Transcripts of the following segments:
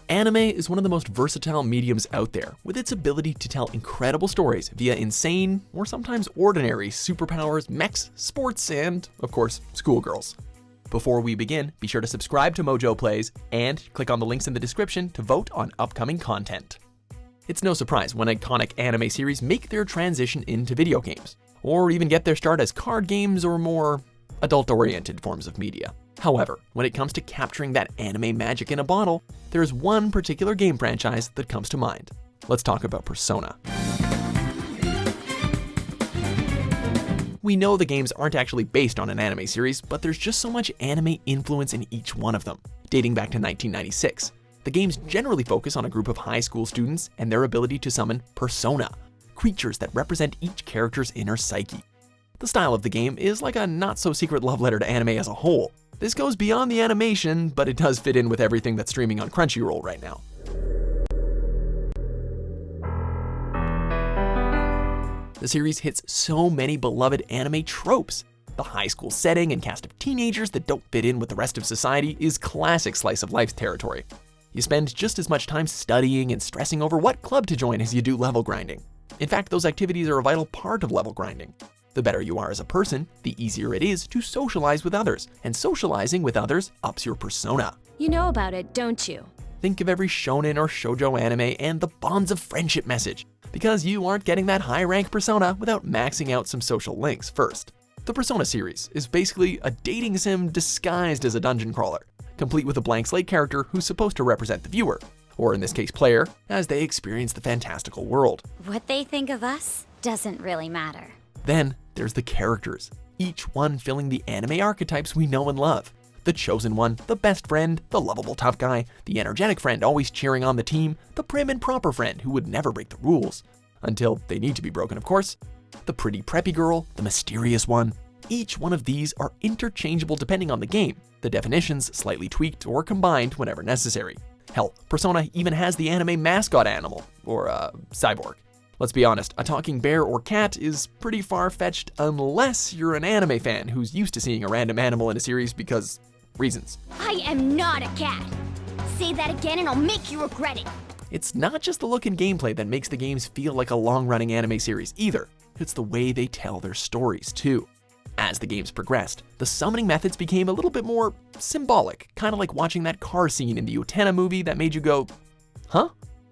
Anime is one of the most versatile mediums out there, with its ability to tell incredible stories via insane, or sometimes ordinary, superpowers, mechs, sports, and, of course, schoolgirls. Before we begin, be sure to subscribe to MojoPlays and click on the links in the description to vote on upcoming content. It's no surprise when iconic anime series make their transition into video games, or even get their start as card games or more adult-oriented forms of media. However, when it comes to capturing that anime magic in a bottle, there's one particular game franchise that comes to mind. Let's talk about Persona. We know the games aren't actually based on an anime series, but there's just so much anime influence in each one of them. Dating back to 1996, the games generally focus on a group of high school students and their ability to summon persona, creatures that represent each character's inner psyche. The style of the game is like a not-so-secret love letter to anime as a whole. This goes beyond the animation, but it does fit in with everything that's streaming on Crunchyroll right now. The series hits so many beloved anime tropes. The high school setting and cast of teenagers that don't fit in with the rest of society is classic slice of life territory. You spend just as much time studying and stressing over what club to join as you do level grinding. In fact, those activities are a vital part of level grinding. The better you are as a person, the easier it is to socialize with others, and socializing with others ups your persona. You know about it, don't you? Think of every shonen or shoujo anime and the bonds of friendship message, because you aren't getting that high rank persona without maxing out some social links first. The Persona series is basically a dating sim disguised as a dungeon crawler, complete with a blank slate character who's supposed to represent the viewer, or in this case player, as they experience the fantastical world. What they think of us doesn't really matter. Then there's the characters, each one filling the anime archetypes we know and love. The chosen one, the best friend, the lovable tough guy, the energetic friend always cheering on the team, the prim and proper friend who would never break the rules. Until they need to be broken, of course. The pretty preppy girl, the mysterious one. Each one of these are interchangeable depending on the game, the definitions slightly tweaked or combined whenever necessary. Hell, Persona even has the anime mascot animal, or cyborg. Let's be honest, a talking bear or cat is pretty far-fetched unless you're an anime fan who's used to seeing a random animal in a series because reasons. I am not a cat. Say that again and I'll make you regret it. It's not just the look and gameplay that makes the games feel like a long-running anime series either. It's the way they tell their stories too. As the games progressed, the summoning methods became a little bit more symbolic, kind of like watching that car scene in the Utena movie that made you go, huh?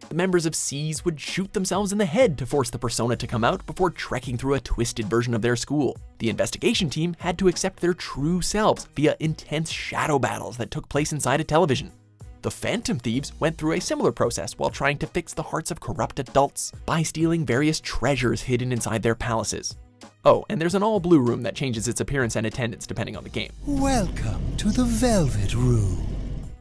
The members of SEAS would shoot themselves in the head to force the persona to come out before trekking through a twisted version of their school. The investigation team had to accept their true selves via intense shadow battles that took place inside a television. The Phantom Thieves went through a similar process while trying to fix the hearts of corrupt adults by stealing various treasures hidden inside their palaces. Oh, and there's an all-blue room that changes its appearance and attendance depending on the game. Welcome to the Velvet Room.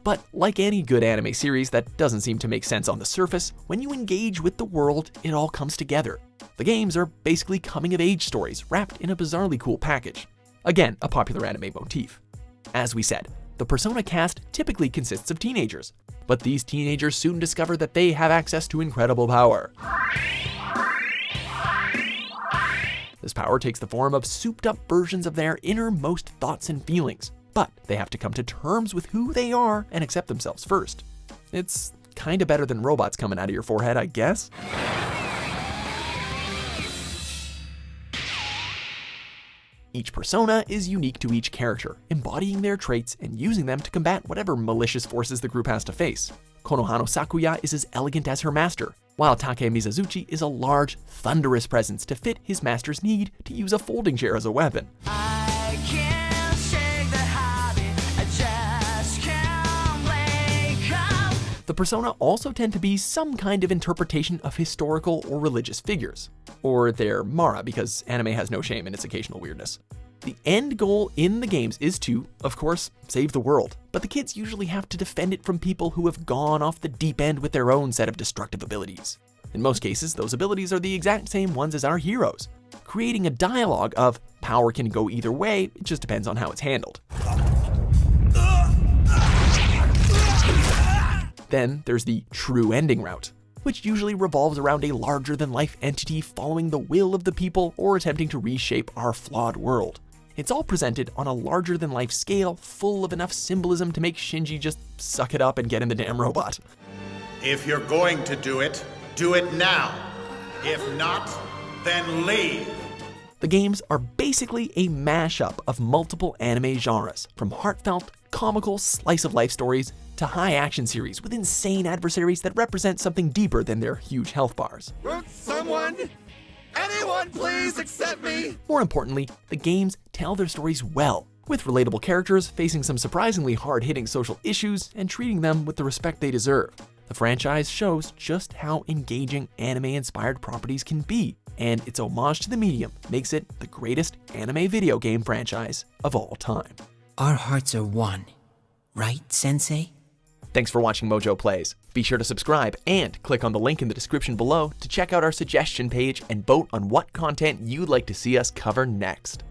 But like any good anime series that doesn't seem to make sense on the surface, when you engage with the world, it all comes together. The games are basically coming-of-age stories wrapped in a bizarrely cool package. Again, a popular anime motif. As we said, the Persona cast typically consists of teenagers, but these teenagers soon discover that they have access to incredible power. This power takes the form of souped-up versions of their innermost thoughts and feelings. But they have to come to terms with who they are and accept themselves first. It's kinda better than robots coming out of your forehead, I guess. Each persona is unique to each character, embodying their traits and using them to combat whatever malicious forces the group has to face. Konohano Sakuya is as elegant as her master, while Take Mizuzuchi is a large, thunderous presence to fit his master's need to use a folding chair as a weapon. The persona also tend to be some kind of interpretation of historical or religious figures. Or their Mara, because anime has no shame in its occasional weirdness. The end goal in the games is to, of course, save the world, but the kids usually have to defend it from people who have gone off the deep end with their own set of destructive abilities. In most cases, those abilities are the exact same ones as our heroes, creating a dialogue of power can go either way, it just depends on how it's handled. Then there's the true ending route, which usually revolves around a larger-than-life entity following the will of the people or attempting to reshape our flawed world. It's all presented on a larger-than-life scale full of enough symbolism to make Shinji just suck it up and get in the damn robot. If you're going to do it now. If not, then leave. The games are basically a mashup of multiple anime genres, from heartfelt, comical slice-of-life stories to high-action series with insane adversaries that represent something deeper than their huge health bars. Anyone please accept me? More importantly, the games tell their stories well, with relatable characters facing some surprisingly hard-hitting social issues and treating them with the respect they deserve. The franchise shows just how engaging anime-inspired properties can be, and its homage to the medium makes it the greatest anime video game franchise of all time. Our hearts are one, right, Sensei? Thanks for watching Mojo Plays. Be sure to subscribe and click on the link in the description below to check out our suggestion page and vote on what content you'd like to see us cover next.